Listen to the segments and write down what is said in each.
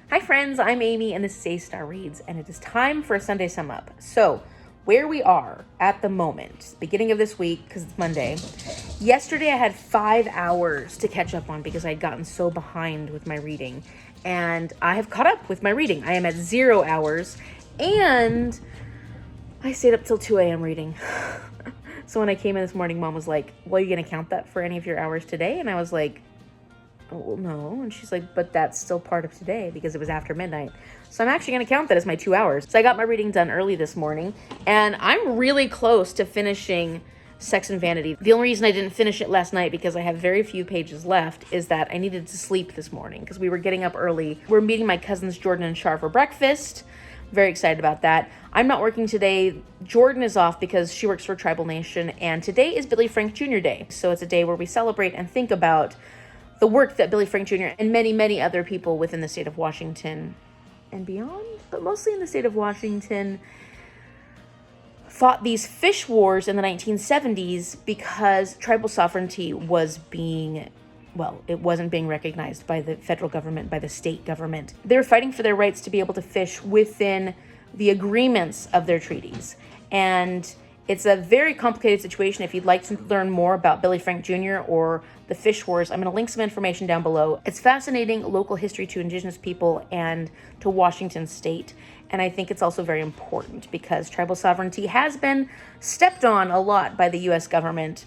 Hi friends, I'm Amy and this is A-Star Reads, and it is time for a Sunday sum up. So, where we are at the moment, beginning of this week, because it's Monday, yesterday I had 5 hours to catch up on because I had gotten so behind with my reading, and I have caught up with my reading. I am at 0 hours, and I stayed up till 2 a.m. reading. So when I came in this morning, Mom was like, well, are you going to count that for any of your hours today? And I was like, well, no. And she's like, but that's still part of today because it was after midnight. So I'm actually going to count that as my 2 hours. So I got my reading done early this morning, and I'm really close to finishing Sex and Vanity. The only reason I didn't finish it last night, because I have very few pages left, is that I needed to sleep this morning because we were getting up early. We're meeting my cousins Jordan and Shar for breakfast. Very excited about that. I'm not working today. Jordan is off because she works for Tribal Nation, and today is Billy Frank Jr. Day. So it's a day where we celebrate and think about the work that Billy Frank Jr. and many, many other people within the state of Washington and beyond, but mostly in the state of Washington, fought these fish wars in the 1970s because tribal sovereignty was being, well, it wasn't being recognized by the federal government, by the state government. They were fighting for their rights to be able to fish within the agreements of their treaties. And it's a very complicated situation. If you'd like to learn more about Billy Frank Jr. or the fish wars, I'm going to link some information down below. It's fascinating local history to Indigenous people and to Washington state. And I think it's also very important because tribal sovereignty has been stepped on a lot by the U.S. government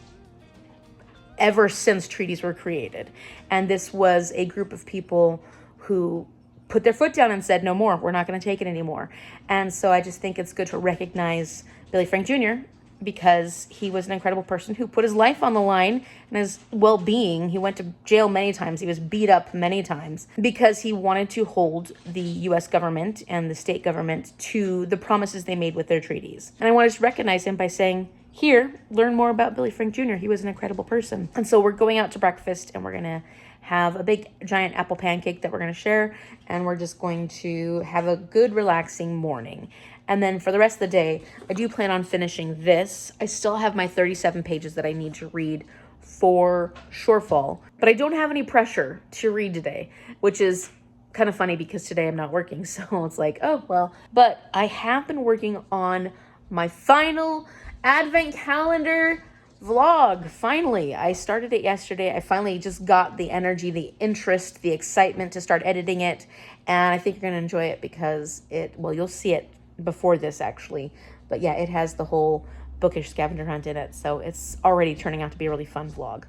ever since treaties were created. And this was a group of people who put their foot down and said, no more, we're not going to take it anymore. And so I just think it's good to recognize Billy Frank Jr. because he was an incredible person who put his life on the line and his well-being. He went to jail many times. He was beat up many times because he wanted to hold the U.S. government and the state government to the promises they made with their treaties. And I wanted to recognize him by saying, here, learn more about Billy Frank Jr. He was an incredible person. And so we're going out to breakfast and we're going to have a big giant apple pancake that we're going to share, and we're just going to have a good relaxing morning. And then for the rest of the day, I do plan on finishing this. I still have my 37 pages that I need to read for Shorefall, but I don't have any pressure to read today, which is kind of funny because today I'm not working. So it's like, oh, well, but I have been working on my final advent calendar vlog. Finally, I started it yesterday. I finally just got the energy, the interest, the excitement to start editing it. And I think you're going to enjoy it because well, you'll see it before this actually. But yeah, it has the whole bookish scavenger hunt in it. So it's already turning out to be a really fun vlog.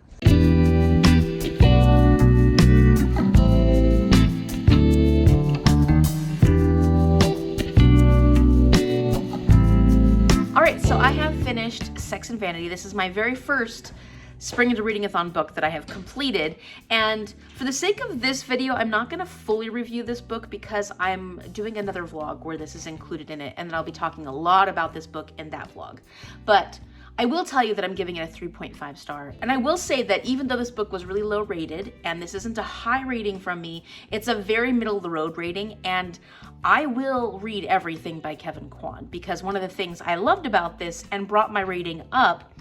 All right, so I have finished Sex and Vanity. This is my very first Spring-Into-Reading-Athon book that I have completed. And for the sake of this video, I'm not gonna fully review this book because I'm doing another vlog where this is included in it. And then I'll be talking a lot about this book in that vlog. But I will tell you that I'm giving it a 3.5 star. And I will say that even though this book was really low rated, and this isn't a high rating from me, it's a very middle of the road rating. And I will read everything by Kevin Kwan because one of the things I loved about this and brought my rating up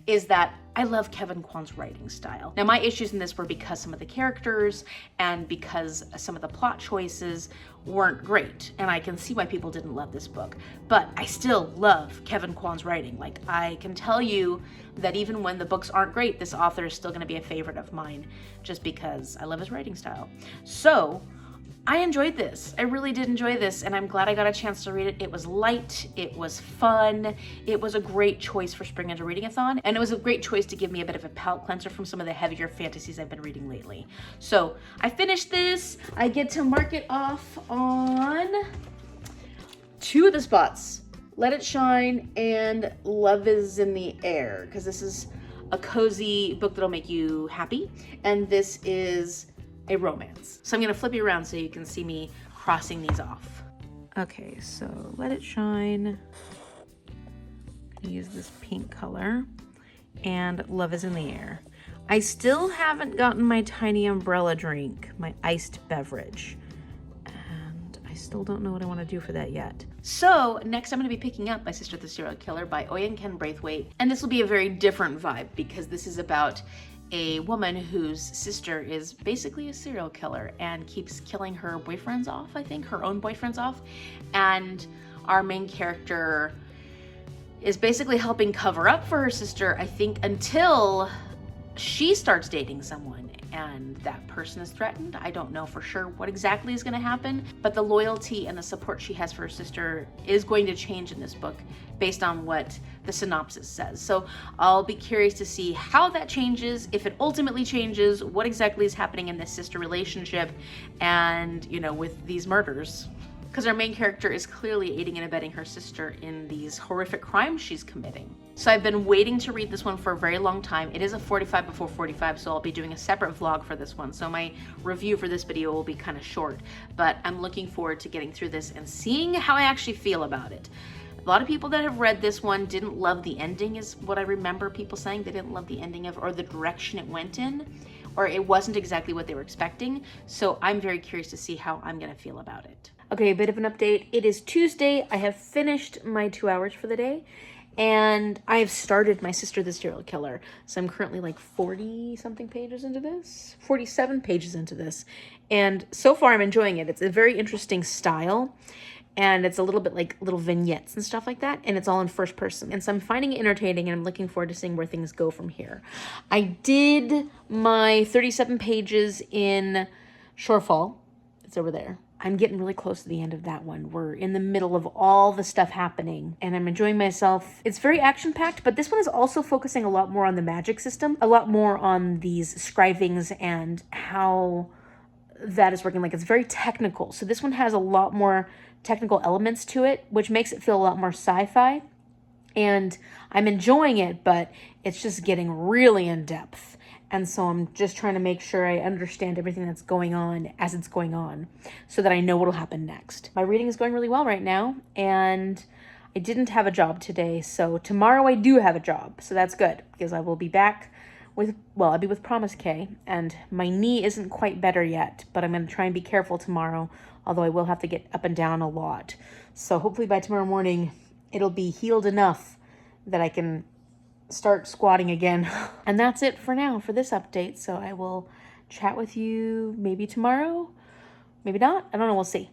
is that I love Kevin Kwan's writing style. Now, my issues in this were because some of the characters and because some of the plot choices weren't great, and I can see why people didn't love this book, but I still love Kevin Kwan's writing. Like, I can tell you that even when the books aren't great, this author is still gonna be a favorite of mine just because I love his writing style. So, I enjoyed this. I really did enjoy this, and I'm glad I got a chance to read it. It was light, it was fun, it was a great choice for Spring-Into-Reading-Athon, and it was a great choice to give me a bit of a palate cleanser from some of the heavier fantasies I've been reading lately. So I finished this. I get to mark it off on 2 of the spots. Let It Shine and Love Is in the Air, because this is a cozy book that'll make you happy, and this is a romance. So I'm gonna flip you around so you can see me crossing these off. Okay, so Let It Shine. Use this pink color, and Love Is in the Air. I still haven't gotten my tiny umbrella drink, my iced beverage, and I still don't know what I want to do for that yet. So next I'm going to be picking up My Sister the Serial Killer by Oyen Ken Braithwaite, and this will be a very different vibe because this is about a woman whose sister is basically a serial killer and keeps killing her boyfriends off, I think, her own boyfriends off, and our main character is basically helping cover up for her sister, I think, until she starts dating someone and that person is threatened. I don't know for sure what exactly is going to happen, but the loyalty and the support she has for her sister is going to change in this book based on what the synopsis says. So I'll be curious to see how that changes, if it ultimately changes, what exactly is happening in this sister relationship and, you know, with these murders. Because our main character is clearly aiding and abetting her sister in these horrific crimes she's committing. So I've been waiting to read this one for a very long time. It is a 45 before 45, so I'll be doing a separate vlog for this one. So my review for this video will be kind of short, but I'm looking forward to getting through this and seeing how I actually feel about it. A lot of people that have read this one didn't love the ending, is what I remember people saying. They didn't love the ending of, or the direction it went in, or it wasn't exactly what they were expecting. So I'm very curious to see how I'm gonna feel about it. Okay, a bit of an update. It is Tuesday. I have finished my 2 hours for the day, and I have started My Sister the Serial Killer. So I'm currently like 40 something pages into this, 47 pages into this. And so far I'm enjoying it. It's a very interesting style, and it's a little bit like little vignettes and stuff like that. And it's all in first person. And so I'm finding it entertaining, and I'm looking forward to seeing where things go from here. I did my 37 pages in Shorefall. It's over there. I'm getting really close to the end of that one. We're in the middle of all the stuff happening, and I'm enjoying myself. It's very action-packed, but this one is also focusing a lot more on the magic system, a lot more on these scrivings and how that is working. Like, it's very technical. So this one has a lot more technical elements to it, which makes it feel a lot more sci-fi. And I'm enjoying it, but it's just getting really in-depth. And so I'm just trying to make sure I understand everything that's going on as it's going on so that I know what'll happen next. My reading is going really well right now, and I didn't have a job today. So tomorrow I do have a job. So that's good because I will be back with, well, I'll be with Promise K, and my knee isn't quite better yet, but I'm going to try and be careful tomorrow, although I will have to get up and down a lot. So hopefully by tomorrow morning, it'll be healed enough that I can start squatting again. And that's it for now for this update. So I will chat with you maybe tomorrow, maybe not. I don't know. We'll see.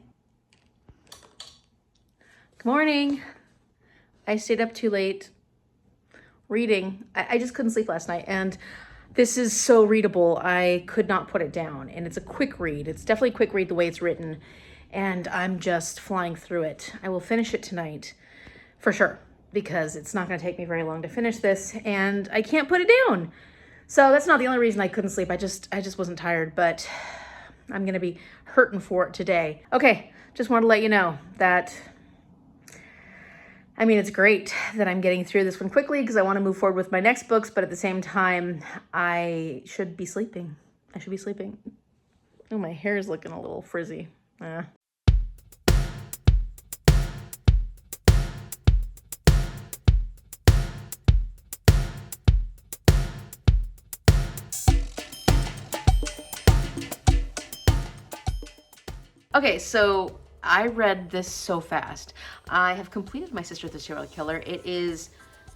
Good morning. I stayed up too late reading. I just couldn't sleep last night, and this is so readable. I could not put it down, and it's a quick read. It's definitely a quick read the way it's written, and I'm just flying through it. I will finish it tonight for sure, because it's not going to take me very long to finish this, and I can't put it down. So that's not the only reason I couldn't sleep. I just wasn't tired, but I'm going to be hurting for it today. Okay, just want to let you know that, I mean, it's great that I'm getting through this one quickly because I want to move forward with my next books, but at the same time, I should be sleeping. I should be sleeping. Oh, my hair is looking a little frizzy. Okay, so I read this so fast. I have completed My Sister the Serial Killer. Is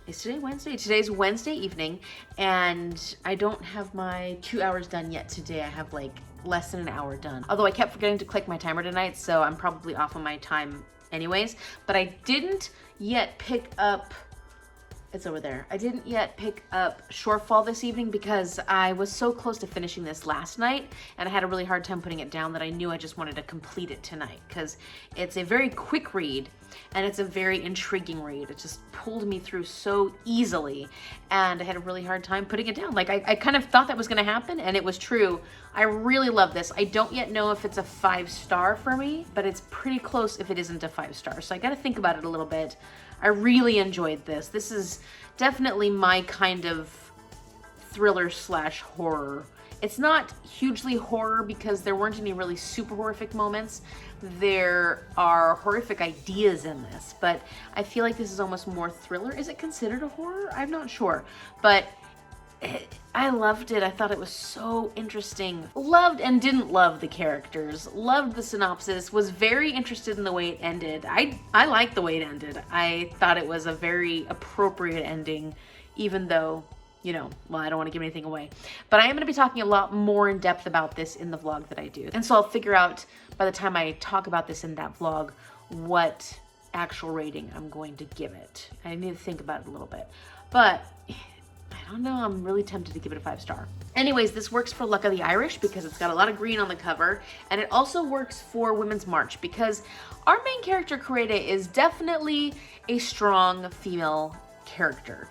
today Wednesday? Today's Wednesday evening, and I don't have my 2 hours done yet today. I have like less than an hour done. Although I kept forgetting to click my timer tonight, so I'm probably off on my time anyways. But I didn't yet pick up, it's over there. I didn't yet pick up Shorefall this evening because I was so close to finishing this last night, and I had a really hard time putting it down that I knew I just wanted to complete it tonight because it's a very quick read and it's a very intriguing read. It just pulled me through so easily, and I had a really hard time putting it down. Like I kind of thought that was gonna happen, and it was true. I really love this. I don't yet know if it's a 5-star for me, but it's pretty close if it isn't a 5-star. So I gotta think about it a little bit. I really enjoyed this. This is definitely my kind of thriller / horror. It's not hugely horror because there weren't any really super horrific moments. There are horrific ideas in this, but I feel like this is almost more thriller. Is it considered a horror? I'm not sure, but I loved it. I thought it was so interesting. Loved and didn't love the characters. Loved the synopsis. Was very interested in the way it ended. I liked the way it ended. I thought it was a very appropriate ending, even though, you know, well, I don't want to give anything away. But I am going to be talking a lot more in depth about this in the vlog that I do. And so I'll figure out by the time I talk about this in that vlog what actual rating I'm going to give it. I need to think about it a little bit. But I don't know, I'm really tempted to give it a 5-star. Anyways, this works for Luck of the Irish because it's got a lot of green on the cover, and it also works for Women's March because our main character, Correde, is definitely a strong female character.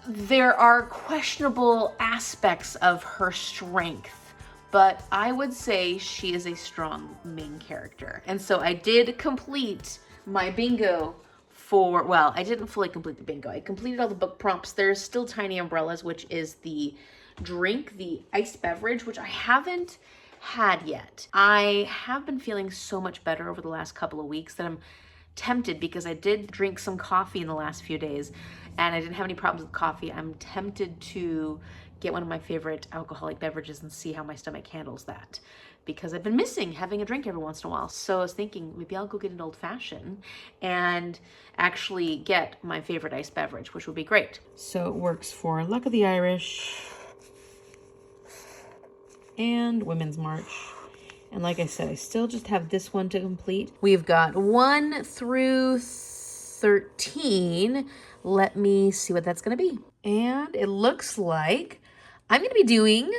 There are questionable aspects of her strength, but I would say she is a strong main character. And so I did complete my bingo for, well, I didn't fully complete the bingo. I completed all the book prompts. There's still Tiny Umbrellas, which is the drink, the iced beverage, which I haven't had yet. I have been feeling so much better over the last couple of weeks that I'm tempted, because I did drink some coffee in the last few days and I didn't have any problems with coffee. I'm tempted to get one of my favorite alcoholic beverages and see how my stomach handles that, because I've been missing having a drink every once in a while. So I was thinking maybe I'll go get an old fashioned and actually get my favorite iced beverage, which would be great. So it works for Luck of the Irish and Women's March. And like I said, I still just have this one to complete. We've got 1 through 13. Let me see what that's gonna be. And it looks like I'm gonna be doing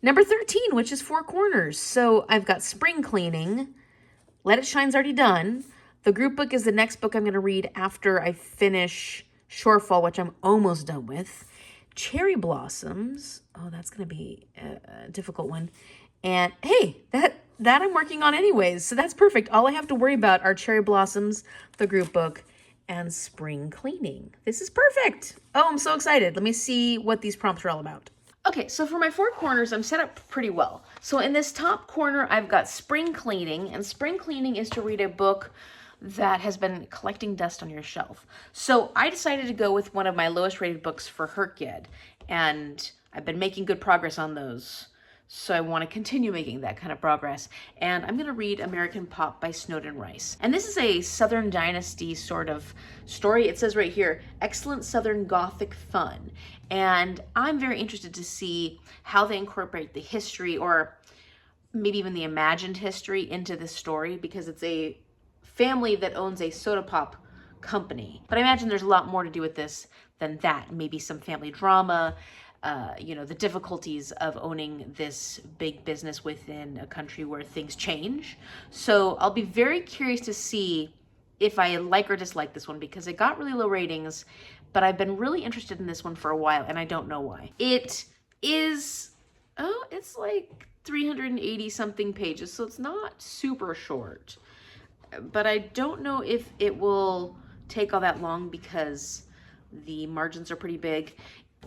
number 13, which is 4 corners. So I've got Spring Cleaning. Let It Shine's already done. The group book is the next book I'm gonna read after I finish Shorefall, which I'm almost done with. Cherry Blossoms. Oh, that's gonna be a difficult one. And hey, that I'm working on anyways, so that's perfect. All I have to worry about are Cherry Blossoms, the group book, and Spring Cleaning. This is perfect. Oh, I'm so excited. Let me see what these prompts are all about. Okay, so for my 4 corners, I'm set up pretty well. So in this top corner, I've got Spring Cleaning, and Spring Cleaning is to read a book that has been collecting dust on your shelf. So I decided to go with one of my lowest rated books for Herkyed, and I've been making good progress on those. So I want to continue making that kind of progress. And I'm going to read American Pop by Snowden Rice. And this is a Southern Dynasty sort of story. It says right here, excellent Southern Gothic fun. And I'm very interested to see how they incorporate the history, or maybe even the imagined history, into this story, because it's a family that owns a soda pop company. But I imagine there's a lot more to do with this than that. Maybe some family drama, you know, the difficulties of owning this big business within a country where things change. So I'll be very curious to see if I like or dislike this one, because it got really low ratings, but I've been really interested in this one for a while and I don't know why. It is, oh, it's like 380 something pages, so it's not super short, but I don't know if it will take all that long because the margins are pretty big.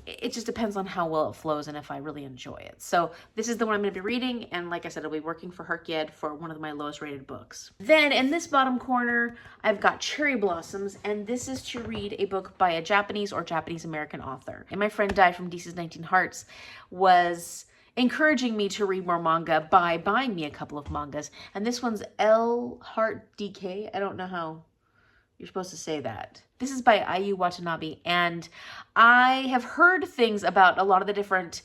It just depends on how well it flows and if I really enjoy it. So this is the one I'm going to be reading, and like I said, I'll be working for Herkyed for one of my lowest rated books. Then in this bottom corner, I've got Cherry Blossoms, and this is to read a book by a Japanese or Japanese American author. And my friend Di from Deese's 19 Hearts was encouraging me to read more manga by buying me a couple of mangas. And this one's L Heart DK. I don't know how you're supposed to say that. This is by IU Watanabe, and I have heard things about a lot of the different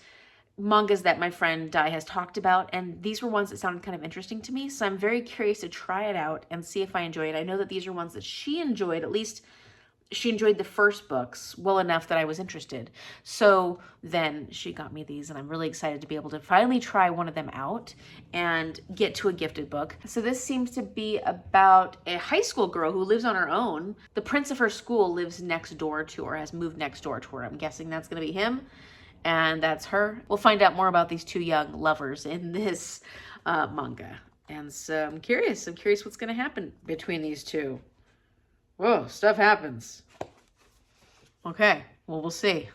mangas that my friend Dai has talked about, and these were ones that sounded kind of interesting to me, so I'm very curious to try it out and see if I enjoy it. I know that these are ones that she enjoyed. At least she enjoyed the first books well enough that I was interested. So then she got me these, and I'm really excited to be able to finally try one of them out and get to a gifted book. So this seems to be about a high school girl who lives on her own. The prince of her school lives next door to her, has moved next door to her. I'm guessing that's going to be him, and that's her. We'll find out more about these two young lovers in this manga. And so I'm curious what's going to happen between these two. Whoa, stuff happens. Okay, well, we'll see.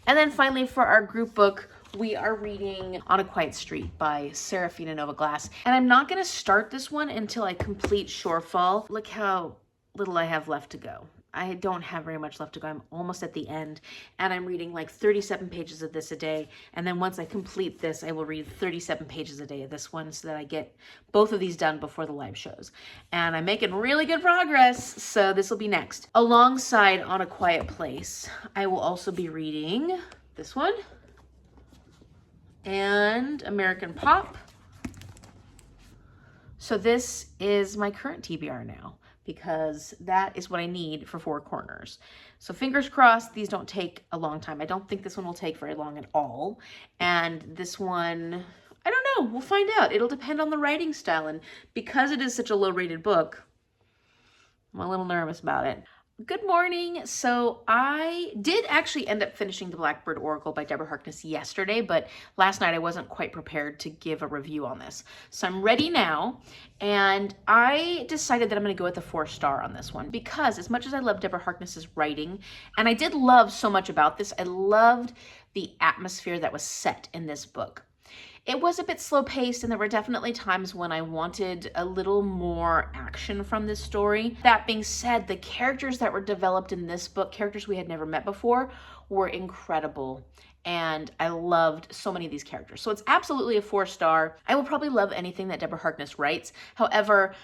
And then finally for our group book, We are reading On a Quiet Street by Serafina Novaglass, and I'm not going to start this one until I complete Shorefall. Look how little I have left to go. I don't have very much left to go. I'm almost at the end, and I'm reading like 37 pages of this a day, and then once I complete this, I will read 37 pages a day of this one so that I get both of these done before the live shows. And I'm making really good progress, so this will be next. Alongside On a Quiet Place, I will also be reading this one and American Pop. So this is my current TBR now, because that is what I need for Four Corners. So fingers crossed these don't take a long time. I don't think this one will take very long at all. And this one, I don't know, we'll find out. It'll depend on the writing style. And because it is such a low-rated book, I'm a little nervous about it. Good morning. So I did actually end up finishing The Blackbird Oracle by Deborah Harkness yesterday, but last night I wasn't quite prepared to give a review on this. So I'm ready now, and I decided that I'm going to go with a 4-star on this one, because as much as I love Deborah Harkness's writing, and I did love so much about this, I loved the atmosphere that was set in this book. It was a bit slow paced, and there were definitely times when I wanted a little more action from this story. That being said, the characters that were developed in this book, characters we had never met before, were incredible. And I loved so many of these characters. So it's absolutely a 4-star. I will probably love anything that Deborah Harkness writes. However,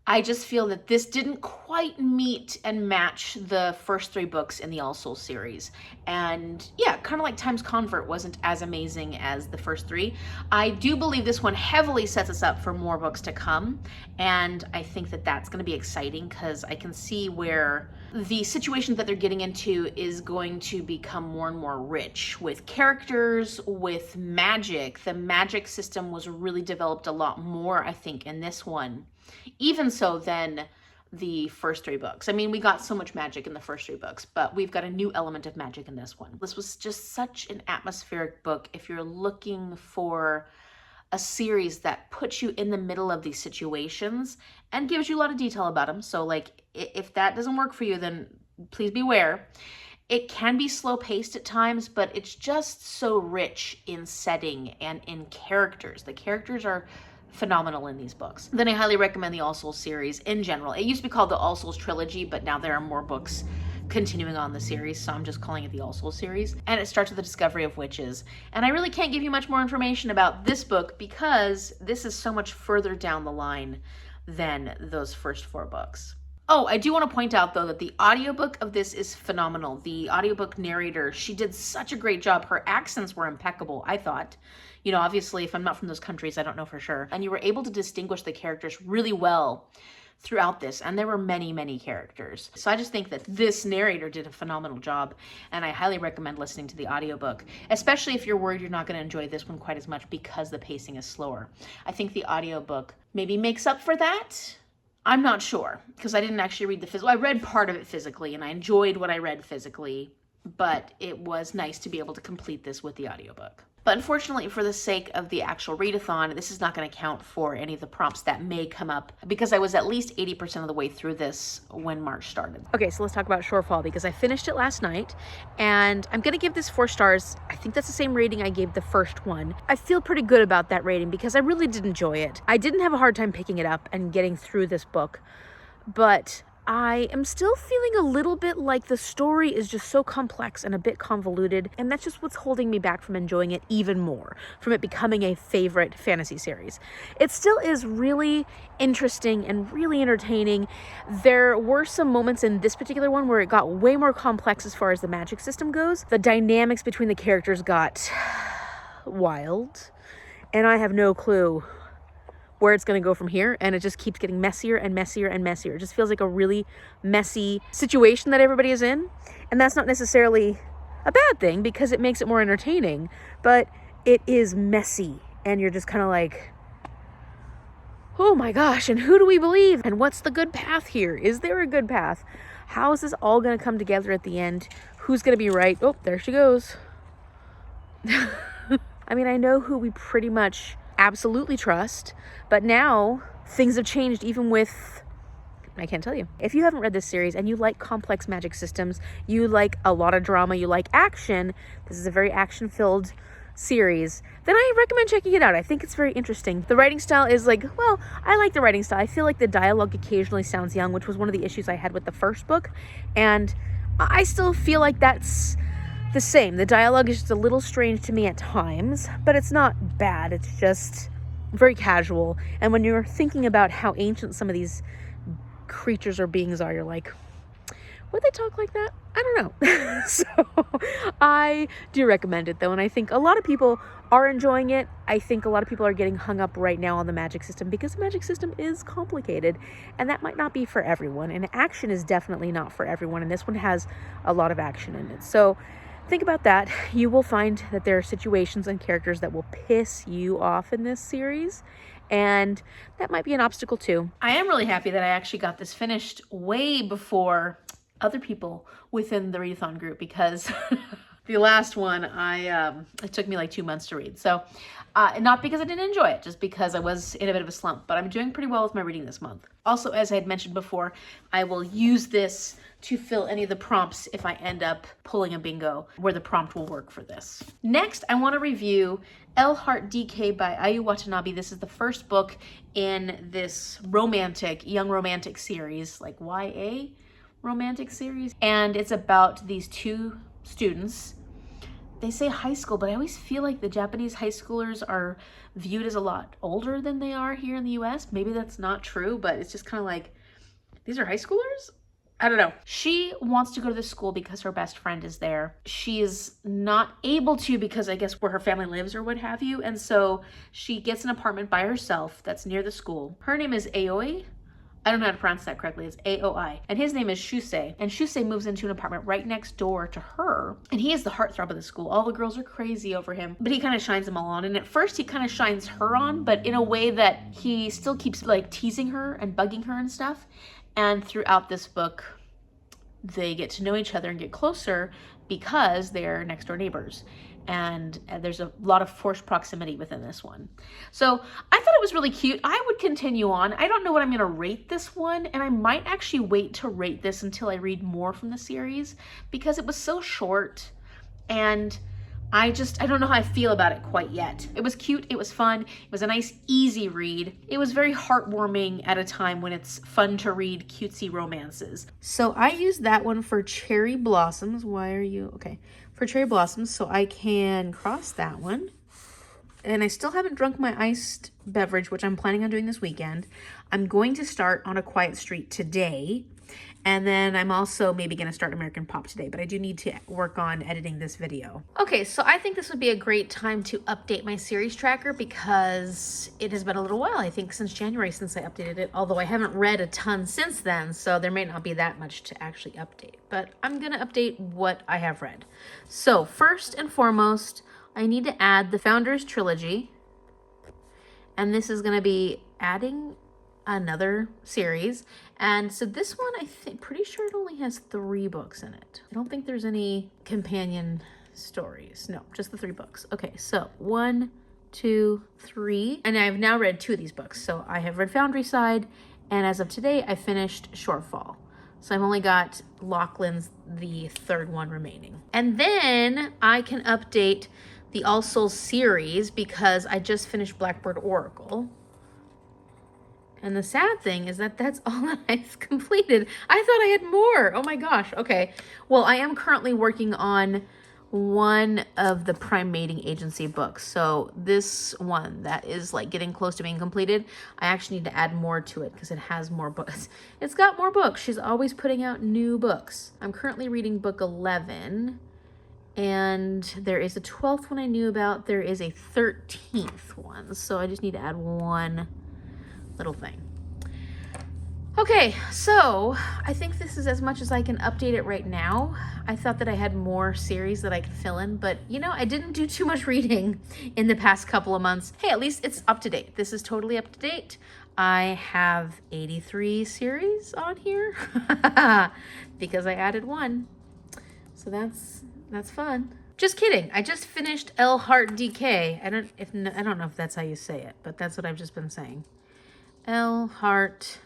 I just feel that this didn't quite meet and match the first 3 books in the All Souls series. And yeah, kind of like Time's Convert wasn't as amazing as the first 3. I do believe this one heavily sets us up for more books to come. And I think that that's going to be exciting, because I can see where the situation that they're getting into is going to become more and more rich with characters, with magic. The magic system was really developed a lot more, I think, in this one. Even so than the first 3 books. I mean, we got so much magic in the first 3 books, but we've got a new element of magic in this one. This was just such an atmospheric book. If you're looking for a series that puts you in the middle of these situations and gives you a lot of detail about them. So like, if that doesn't work for you, then please beware. It can be slow paced at times, but it's just so rich in setting and in characters. The characters are phenomenal in these books. Then I highly recommend the All Souls series in general. It used to be called the All Souls trilogy, but now there are more books continuing on the series, so I'm just calling it the All Souls series. And it starts with the discovery of witches. And I really can't give you much more information about this book, because this is so much further down the line than those first 4 books. Oh, I do want to point out, though, that the audiobook of this is phenomenal. The audiobook narrator, she did such a great job. Her accents were impeccable, I thought. You know, obviously, if I'm not from those countries, I don't know for sure. And you were able to distinguish the characters really well throughout this. And there were many, many characters. So I just think that this narrator did a phenomenal job. And I highly recommend listening to the audiobook, especially if you're worried you're not going to enjoy this one quite as much because the pacing is slower. I think the audiobook maybe makes up for that. I'm not sure, because I didn't actually read the physical. I read part of it physically, and I enjoyed what I read physically, but it was nice to be able to complete this with the audiobook. But unfortunately, for the sake of the actual readathon, this is not going to count for any of the prompts that may come up, because I was at least 80% of the way through this when March started. Okay, so let's talk about Shorefall, because I finished it last night, and I'm going to give this 4 stars. I think that's the same rating I gave the first one. I feel pretty good about that rating, because I really did enjoy it. I didn't have a hard time picking it up and getting through this book, but I am still feeling a little bit like the story is just so complex and a bit convoluted, and that's just what's holding me back from enjoying it even more, from it becoming a favorite fantasy series. It still is really interesting and really entertaining. There were some moments in this particular one where it got way more complex as far as the magic system goes. The dynamics between the characters got wild, and I have no clue where it's going to go from here, and it just keeps getting messier and messier and messier. It just feels like a really messy situation that everybody is in, and that's not necessarily a bad thing, because it makes it more entertaining, but it is messy, and you're just kind of like, oh my gosh, and who do we believe, and what's the good path here? Is there a good path? How is this all going to come together at the end? Who's going to be right? Oh, there she goes. I mean, I know who we pretty much absolutely trust, but now things have changed, even with, I can't tell you. If you haven't read this series and you like complex magic systems, you like a lot of drama, you like action, this is a very action-filled series, then I recommend checking it out. I think it's very interesting. The writing style is like, well, I like the writing style. I feel like the dialogue occasionally sounds young, which was one of the issues I had with the first book. And I still feel like that's the same. The dialogue is just a little strange to me at times, but it's not bad. It's just very casual. And when you're thinking about how ancient some of these creatures or beings are, you're like, would they talk like that? I don't know. So I do recommend it though. And I think a lot of people are enjoying it. I think a lot of people are getting hung up right now on the magic system because the magic system is complicated and that might not be for everyone. And action is definitely not for everyone. And this one has a lot of action in it. So think about that. You will find that there are situations and characters that will piss you off in this series. And that might be an obstacle too. I am really happy that I actually got this finished way before other people within the readathon group, because the last one it took me like 2 months to read. So not because I didn't enjoy it, just because I was in a bit of a slump, but I'm doing pretty well with my reading this month. Also, as I had mentioned before, I will use this to fill any of the prompts if I end up pulling a bingo where the prompt will work for this. Next, I want to review El Heart DK by Ayu Watanabe. This is the first book in this young romantic series, like YA romantic series. And it's about these two students. They say high school, but I always feel like the Japanese high schoolers are viewed as a lot older than they are here in the US. Maybe that's not true, but it's just kind of like, these are high schoolers? I don't know. She wants to go to this school because her best friend is there. She is not able to because I guess where her family lives or what have you. And so she gets an apartment by herself that's near the school. Her name is Aoi. I don't know how to pronounce that correctly. It's Aoi. And his name is Shusei. And Shusei moves into an apartment right next door to her. And he is the heartthrob of the school. All the girls are crazy over him. But he kind of shines them all on. And at first he kind of shines her on, but in a way that he still keeps like teasing her and bugging her and stuff. And throughout this book, they get to know each other and get closer because they're next door neighbors. And there's a lot of forced proximity within this one. So I thought it was really cute. I would continue on. I don't know what I'm going to rate this one, and I might actually wait to rate this until I read more from the series because it was so short and I don't know how I feel about it quite yet. It was cute, it was fun, it was a nice easy read. It was very heartwarming at a time when it's fun to read cutesy romances. So I used that one for Cherry Blossoms. Why are you, okay. For Cherry Blossoms, so I can cross that one. And I still haven't drunk my iced beverage, which I'm planning on doing this weekend. I'm going to start On a Quiet Street today. And then I'm also maybe going to start American Pop today, but I do need to work on editing this video. Okay, so I think this would be a great time to update my series tracker because it has been a little while, I think since January since I updated it, although I haven't read a ton since then, so there may not be that much to actually update, but I'm going to update what I have read. So first and foremost, I need to add the Founders Trilogy, and this is going to be adding another series. And so this one, I think, pretty sure it only has 3 books in it. I don't think there's any companion stories. No, just the 3 books. Okay, so 1, 2, 3. And I've now read 2 of these books. So I have read Foundry Side, and as of today, I finished Shorefall. So I've only got Lachlan's, the 3rd one remaining. And then I can update the All Souls series because I just finished Blackbird Oracle. And the sad thing is that that's all that I've completed. I thought I had more. Oh my gosh. Okay. Well, I am currently working on one of the Prime Mating Agency books. So this one that is like getting close to being completed, I actually need to add more to it because it has more books. It's got more books. She's always putting out new books. I'm currently reading book 11. And there is a 12th one I knew about. There is a 13th one. So I just need to add one little thing. Okay, so I think this is as much as I can update it right now. I thought that I had more series that I could fill in, but you know, I didn't do too much reading in the past couple of months. Hey, at least it's up to date. This is totally up to date. I have 83 series on here because I added one. So that's fun. Just kidding. I just finished El Heart DK. I don't know if that's how you say it, but that's what I've just been saying. El Heart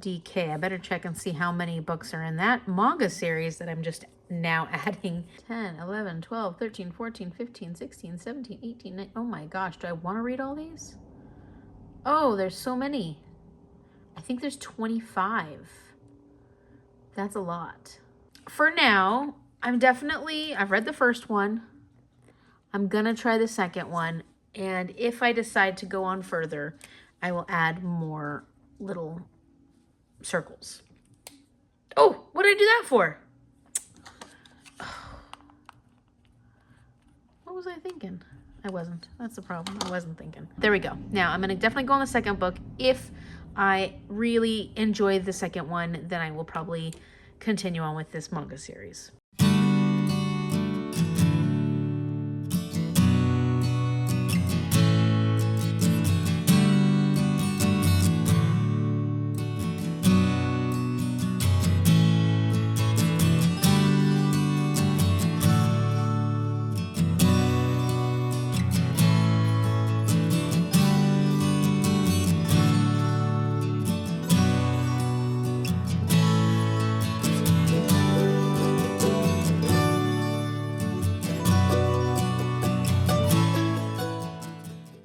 DK. I better check and see how many books are in that manga series that I'm just now adding 10, 11, 12, 13, 14, 15, 16, 17, 18, 19. Oh my gosh, do I want to read all these? Oh, there's so many. I think there's 25. That's a lot. For now, I've read the first one. I'm gonna try the second one. And if I decide to go on further, I will add more little circles. Oh, what did I do that for? What was I thinking? I wasn't. That's the problem. I wasn't thinking. There we go. Now I'm gonna definitely go on the second book. If I really enjoy the second one, then I will probably continue on with this manga series.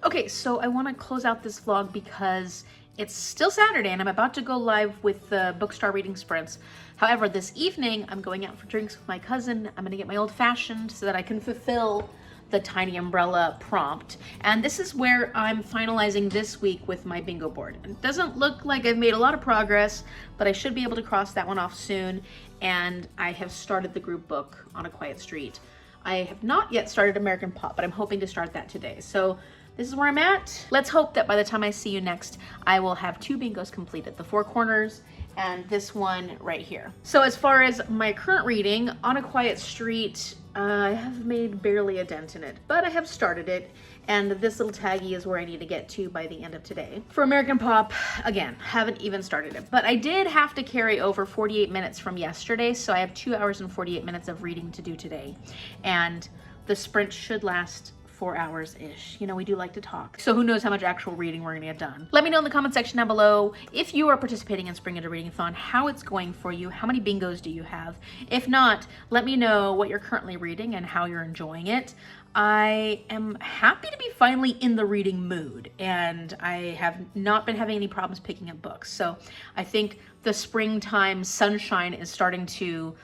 Okay, so I want to close out this vlog because it's still Saturday and I'm about to go live with the Bookstore Reading Sprints. However, this evening I'm going out for drinks with my cousin. I'm going to get my old-fashioned so that I can fulfill the tiny umbrella prompt. And this is where I'm finalizing this week with my bingo board. It doesn't look like I've made a lot of progress, but I should be able to cross that one off soon. And I have started the group book On a Quiet Street. I have not yet started American Pop, but I'm hoping to start that today. So this is where I'm at. Let's hope that by the time I see you next, I will have 2 bingos completed, the 4 corners and this one right here. So as far as my current reading, On a Quiet Street, I have made barely a dent in it, but I have started it. And this little taggy is where I need to get to by the end of today. For American Pop, again, haven't even started it, but I did have to carry over 48 minutes from yesterday. So I have 2 hours and 48 minutes of reading to do today. And the sprint should last 4 hours-ish. You know, we do like to talk. So who knows how much actual reading we're gonna get done. Let me know in the comment section down below if you are participating in Spring-Into-Reading-Athon, how it's going for you, how many bingos do you have? If not, let me know what you're currently reading and how you're enjoying it. I am happy to be finally in the reading mood and I have not been having any problems picking up books. So I think the springtime sunshine is starting to,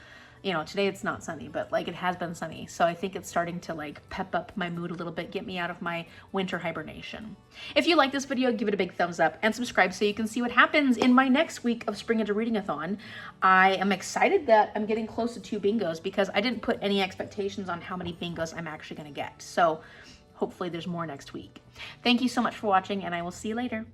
you know, today it's not sunny, but like it has been sunny. So I think it's starting to like pep up my mood a little bit, get me out of my winter hibernation. If you like this video, give it a big thumbs up and subscribe so you can see what happens in my next week of Spring-Into-Reading-Athon. I am excited that I'm getting close to 2 bingos because I didn't put any expectations on how many bingos I'm actually gonna get. So hopefully there's more next week. Thank you so much for watching and I will see you later.